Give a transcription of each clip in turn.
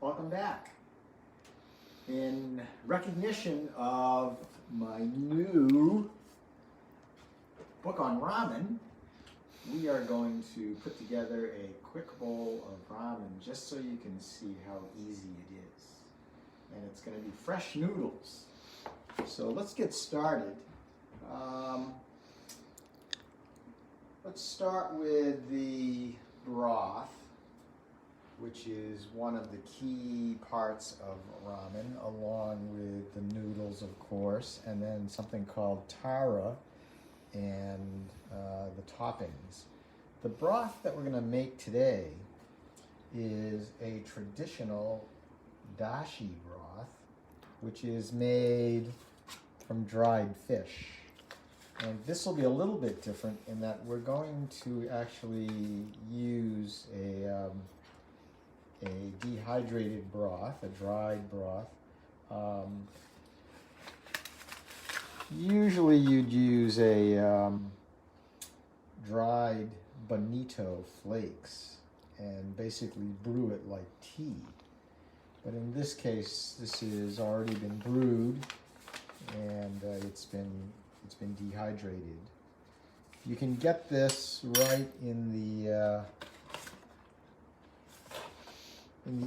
Welcome back. In recognition of my new book on ramen, we are going to put together a quick bowl of ramen just so you can see how easy it is. And it's going to be fresh noodles. So let's get started. Let's start with the broth, which is one of the key parts of ramen, along with the noodles, of course, and then something called tare and the toppings. The broth that we're going to make today is a traditional dashi broth, which is made from dried fish. And this will be a little bit different in that we're going to actually use a dehydrated broth, a dried broth. Usually you'd use a dried bonito flakes and basically brew it like tea. But in this case, this has already been brewed and it's been dehydrated. You can get this right in the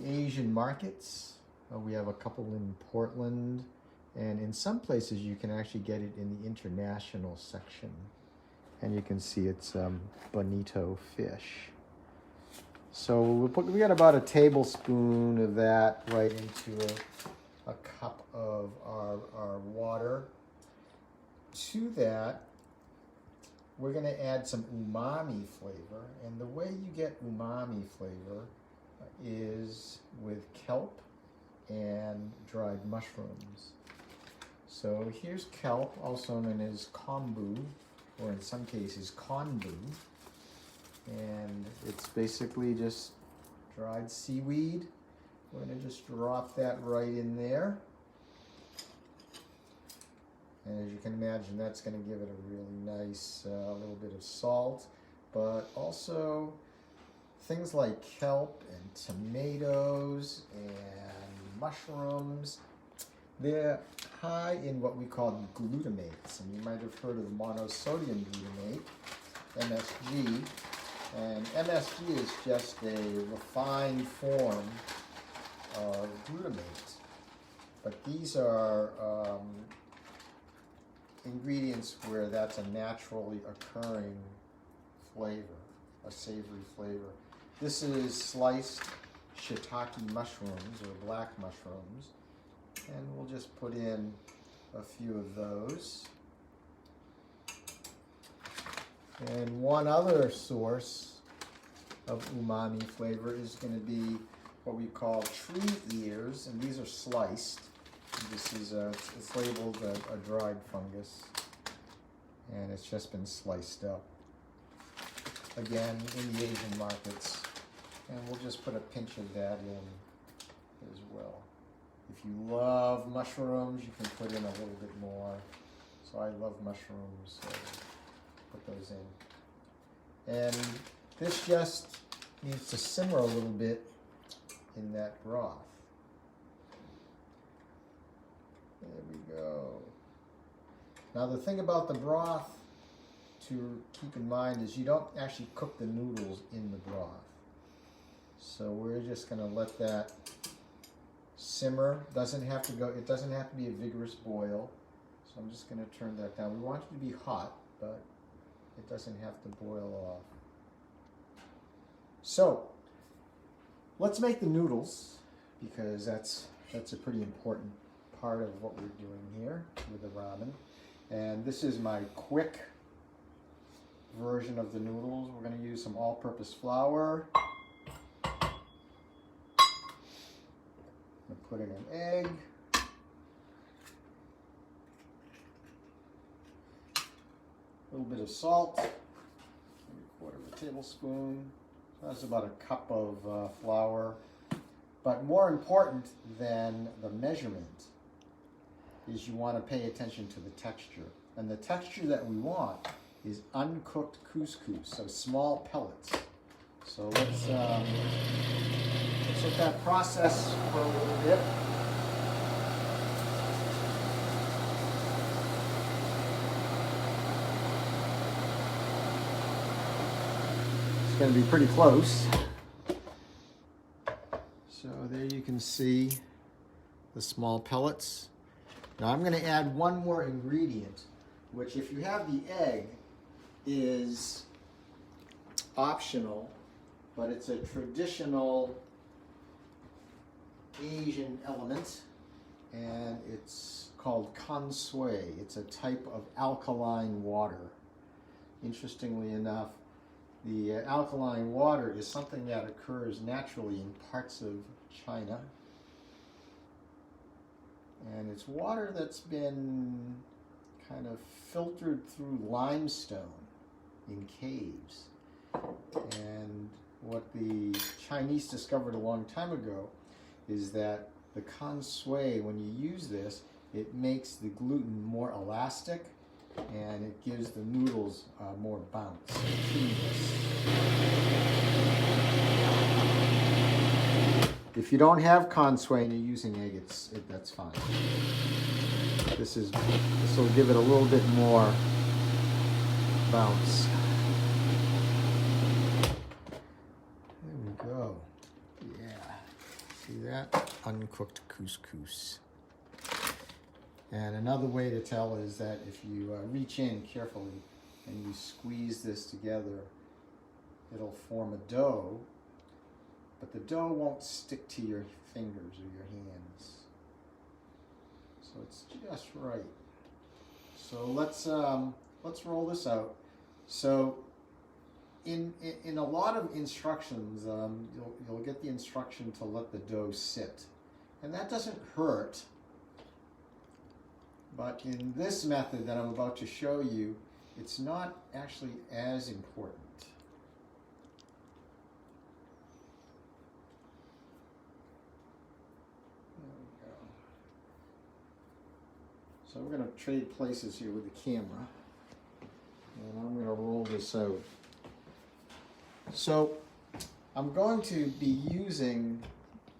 Asian markets. We have a couple in Portland, and in some places you can actually get it in the international section. And you can see it's bonito fish. So we got about a tablespoon of that right into a cup of our water. To that, we're going to add some umami flavor, and the way you get umami flavor is with kelp and dried mushrooms. So here's kelp, also known as kombu, or in some cases konbu, and it's basically just dried seaweed. We're going to just drop that right in there. And as you can imagine, that's going to give it a really nice little bit of salt, but also things like kelp and tomatoes and mushrooms. They're high in what we call glutamates, and you might have heard of monosodium glutamate, MSG. And MSG is just a refined form of glutamate, but these are ingredients where that's a naturally occurring flavor, a savory flavor. This is sliced shiitake mushrooms or black mushrooms, and we'll just put in a few of those. And one other source of umami flavor is going to be what we call tree ears, and these are sliced. This is it's labeled a dried fungus, and it's just been sliced up. Again, in the Asian markets, and we'll just put a pinch of that in as well. If you love mushrooms, you can put in a little bit more. So I love mushrooms, so put those in. And this just needs to simmer a little bit in that broth. There we go. Now the thing about the broth to keep in mind is you don't actually cook the noodles in the broth. So we're just going to let that simmer. It doesn't have to be a vigorous boil. So I'm just going to turn that down. We want it to be hot, but it doesn't have to boil off. So let's make the noodles, because that's a pretty important part of what we're doing here with the ramen. And this is my quick version of the noodles. We're going to use some all-purpose flour. I'm going to put in an egg. A little bit of salt, maybe a quarter of a tablespoon. So that's about a cup of flour. But more important than the measurement is you want to pay attention to the texture. And the texture that we want is uncooked couscous, so small pellets. So let's mess with that process for a little bit. It's going to be pretty close. So there you can see the small pellets. Now I'm going to add one more ingredient, which if you have the egg is optional, but it's a traditional Asian element, and it's called Kansui. It's a type of alkaline water. Interestingly enough, the alkaline water is something that occurs naturally in parts of China. And it's water that's been kind of filtered through limestone in caves. And what the Chinese discovered a long time ago is that the Kansui, when you use this, it makes the gluten more elastic and it gives the noodles more bounce. If you don't have Kansui and you're using egg, that's fine. This will give it a little bit more bounce. There we go. Yeah. See that? Uncooked couscous. And another way to tell is that if you reach in carefully and you squeeze this together, it'll form a dough, but the dough won't stick to your fingers or your hands. So it's just right. So let's roll this out. So in a lot of instructions, you'll get the instruction to let the dough sit, and that doesn't hurt. But in this method that I'm about to show you, it's not actually as important. There we go. So we're going to trade places here with the camera. And I'm going to roll this out. So I'm going to be using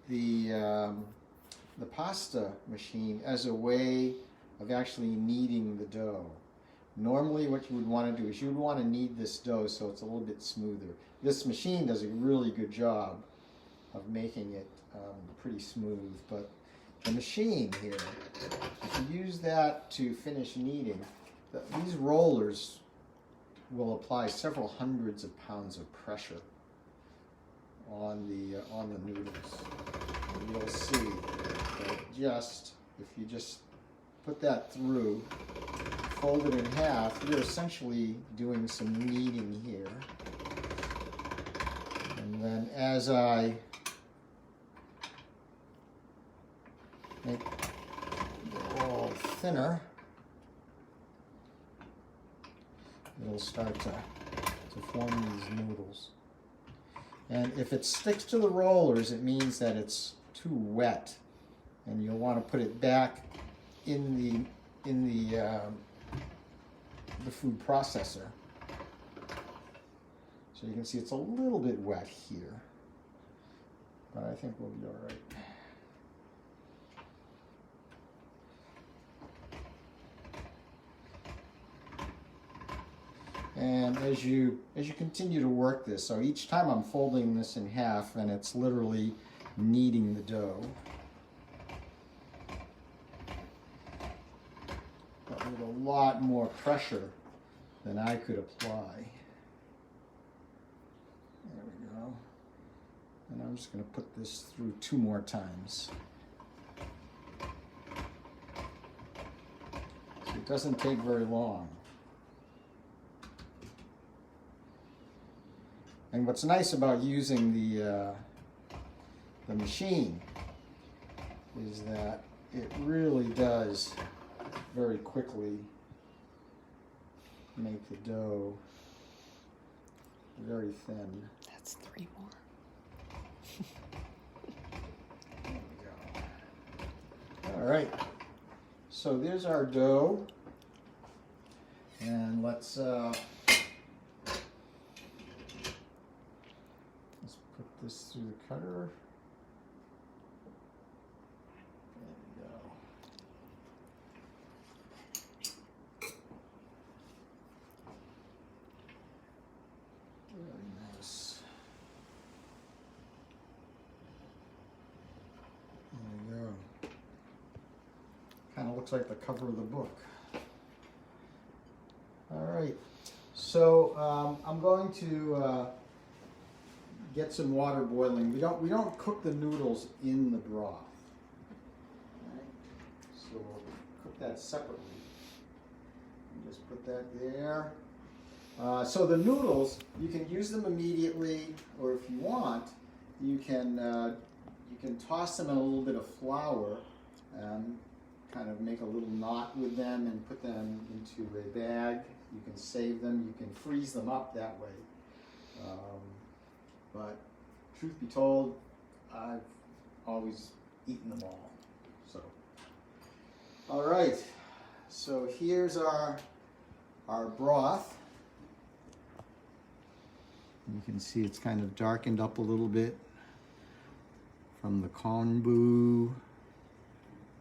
the pasta machine as a way of actually kneading the dough. Normally what you would want to do is you would want to knead this dough so it's a little bit smoother. This machine does a really good job of making it pretty smooth, but the machine here, if you use that to finish kneading, these rollers will apply several hundreds of pounds of pressure on the noodles. And you'll see that if you just put that through, fold it in half, you're essentially doing some kneading here. And then as I make the roll thinner, it'll start to form these noodles. And if it sticks to the rollers, it means that it's too wet, and you'll want to put it back in the food processor. So you can see it's a little bit wet here, but I think we'll be all right. And as you continue to work this, so each time I'm folding this in half, and it's literally kneading the dough. But with a lot more pressure than I could apply. There we go. And I'm just going to put this through 2 more times. So it doesn't take very long. And what's nice about using the machine is that it really does very quickly make the dough very thin. That's 3 more. There we go. All right. So there's our dough. And let's put this through the cutter. looks like the cover of the book. All right, so I'm going to get some water boiling. We don't cook the noodles in the broth. All right? So we'll cook that separately. Just put that there. So the noodles, you can use them immediately, or if you want, you can toss them in a little bit of flour, kind of make a little knot with them and put them into a bag. You can save them, you can freeze them up that way. But truth be told, I've always eaten them all. So, all right. So here's our broth. You can see it's kind of darkened up a little bit from the konbu,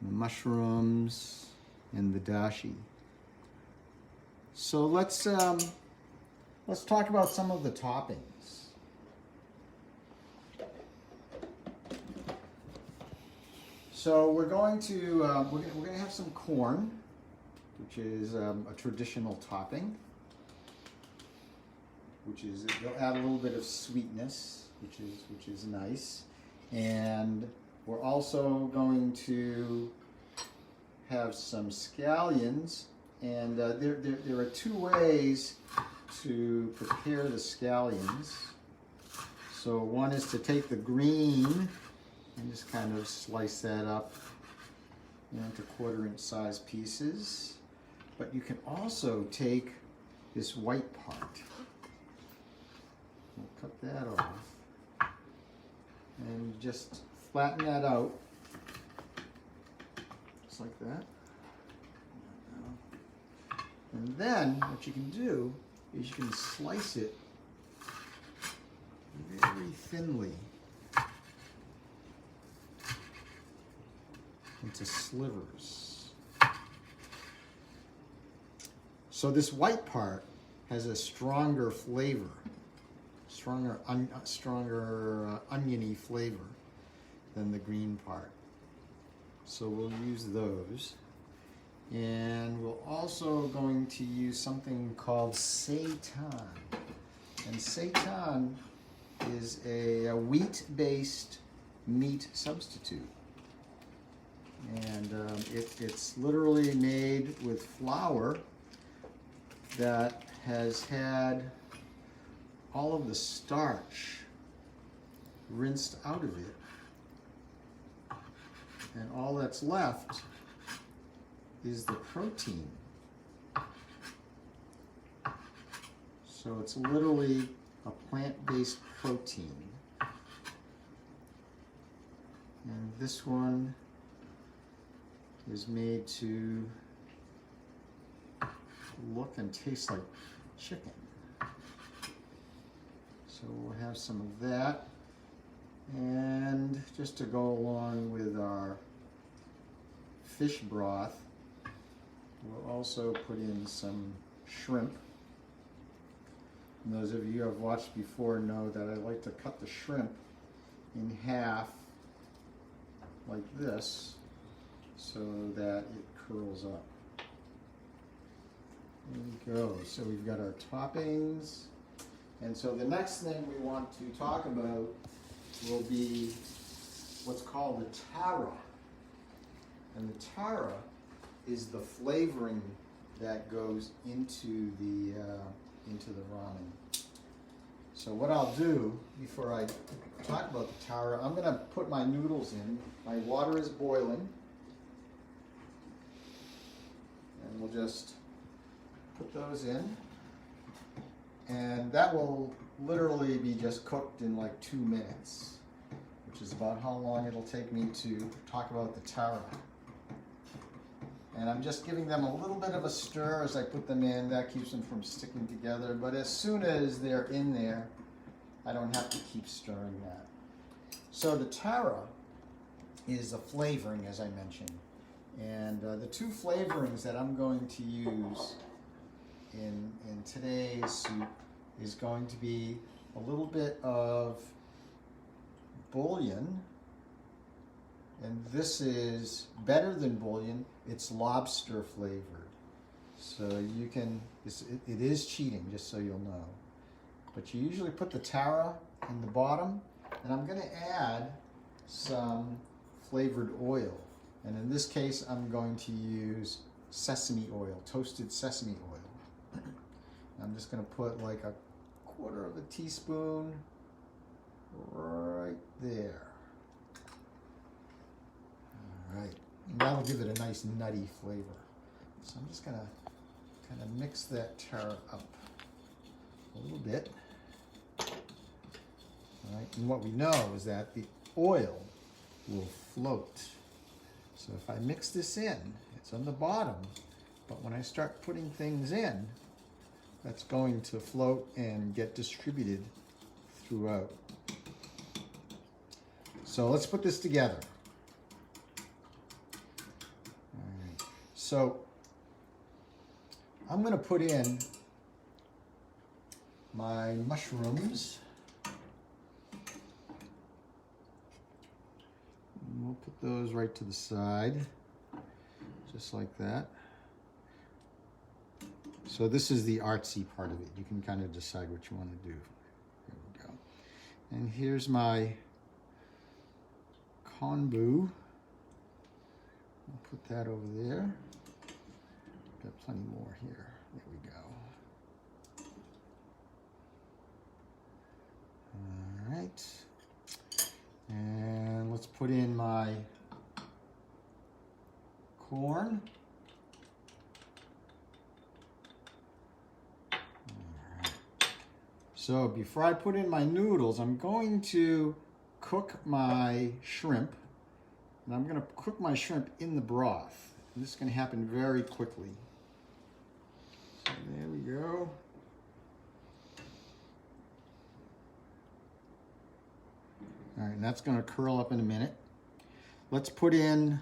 the mushrooms, and the dashi. So let's talk about some of the toppings. So we're going to have some corn, which is a traditional topping. They'll add a little bit of sweetness, which is nice, and we're also going to have some scallions, and there are two ways to prepare the scallions. So one is to take the green and just kind of slice that up, into 1/4 inch size pieces, but you can also take this white part. We'll cut that off and just flatten that out, just like that. And then what you can do is you can slice it very thinly into slivers. So this white part has a stronger flavor, stronger oniony flavor than the green part. So we'll use those. And we're also going to use something called Seitan. And Seitan is a wheat-based meat substitute. And it's literally made with flour that has had all of the starch rinsed out of it. And all that's left is the protein. So it's literally a plant-based protein. And this one is made to look and taste like chicken. So we'll have some of that. And just to go along with our fish broth, we'll also put in some shrimp. And those of you who have watched before know that I like to cut the shrimp in half like this so that it curls up. There we go. So we've got our toppings. And so the next thing we want to talk about will be what's called the tare. And the tare is the flavoring that goes into the ramen. So what I'll do before I talk about the tare, I'm going to put my noodles in. My water is boiling. And we'll just put those in. And that will literally be just cooked in like 2 minutes, which is about how long it'll take me to talk about the tare. And I'm just giving them a little bit of a stir as I put them in. That keeps them from sticking together. But as soon as they're in there, I don't have to keep stirring that. So the tare is a flavoring, as I mentioned. And the two flavorings that I'm going to use in today's soup is going to be a little bit of bouillon And this is better than bouillon. It's lobster flavored. So you can, it is cheating, just so you'll know. But you usually put the tare in the bottom, and I'm gonna add some flavored oil. And in this case, I'm going to use sesame oil, toasted sesame oil. I'm just gonna put like a quarter of a teaspoon right there. All right, and that'll give it a nice nutty flavor. So I'm just gonna kind of mix that tare up a little bit. All right, and what we know is that the oil will float. So if I mix this in, it's on the bottom, but when I start putting things in, that's going to float and get distributed throughout. So let's put this together. All right. So I'm going to put in my mushrooms. And we'll put those right to the side, just like that. So this is the artsy part of it. You can kind of decide what you want to do. Here we go. And here's my konbu. I'll put that over there. Got plenty more here. There we go. All right. And let's put in my corn. All right. So before I put in my noodles, I'm going to cook my shrimp. And I'm going to cook my shrimp in the broth. And this is going to happen very quickly. So there we go. All right, and that's going to curl up in a minute. Let's put in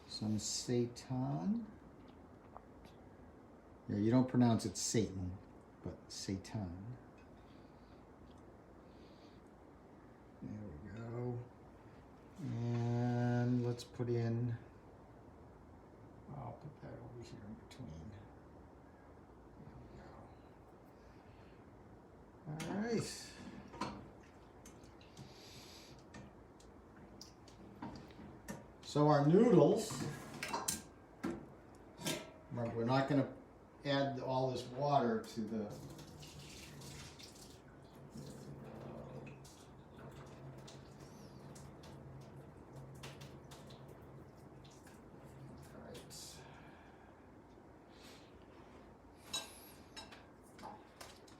some seitan. Yeah, you don't pronounce it Satan, but seitan. There we go. And let's put in, I'll put that over here in between. There we go. All right. So our noodles, we're not going to add all this water to the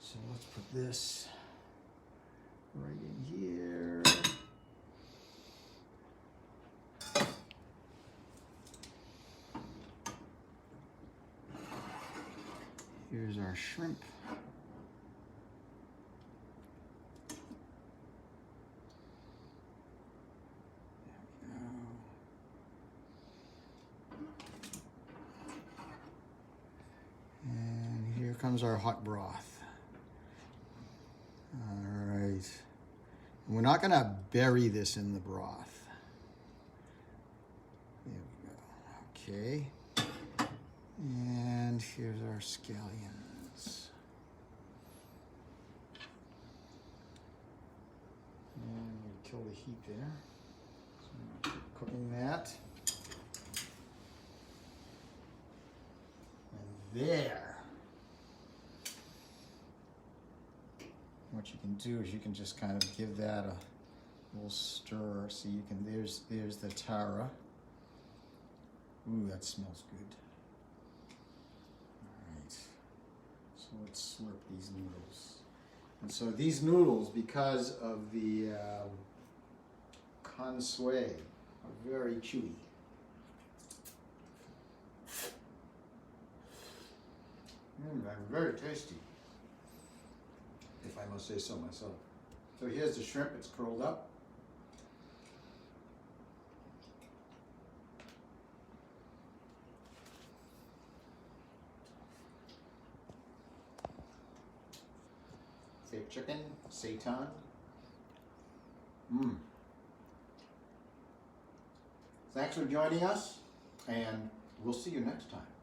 So let's put this right in here. Here's our shrimp. There we go. And here comes our hot broth. All right. And we're not going to bury this in the broth. There we go. Okay. And here's our scallions. And we kill the heat there. So I'm gonna keep cooking that. And there. What you can do is you can just kind of give that a little stir. So you can, there's the tare. Ooh, that smells good. So let's slurp these noodles. And so these noodles, because of the Kansui, are very chewy. They're very tasty, if I must say so myself. So here's the shrimp, it's curled up. Fake chicken, seitan. Thanks for joining us, and we'll see you next time.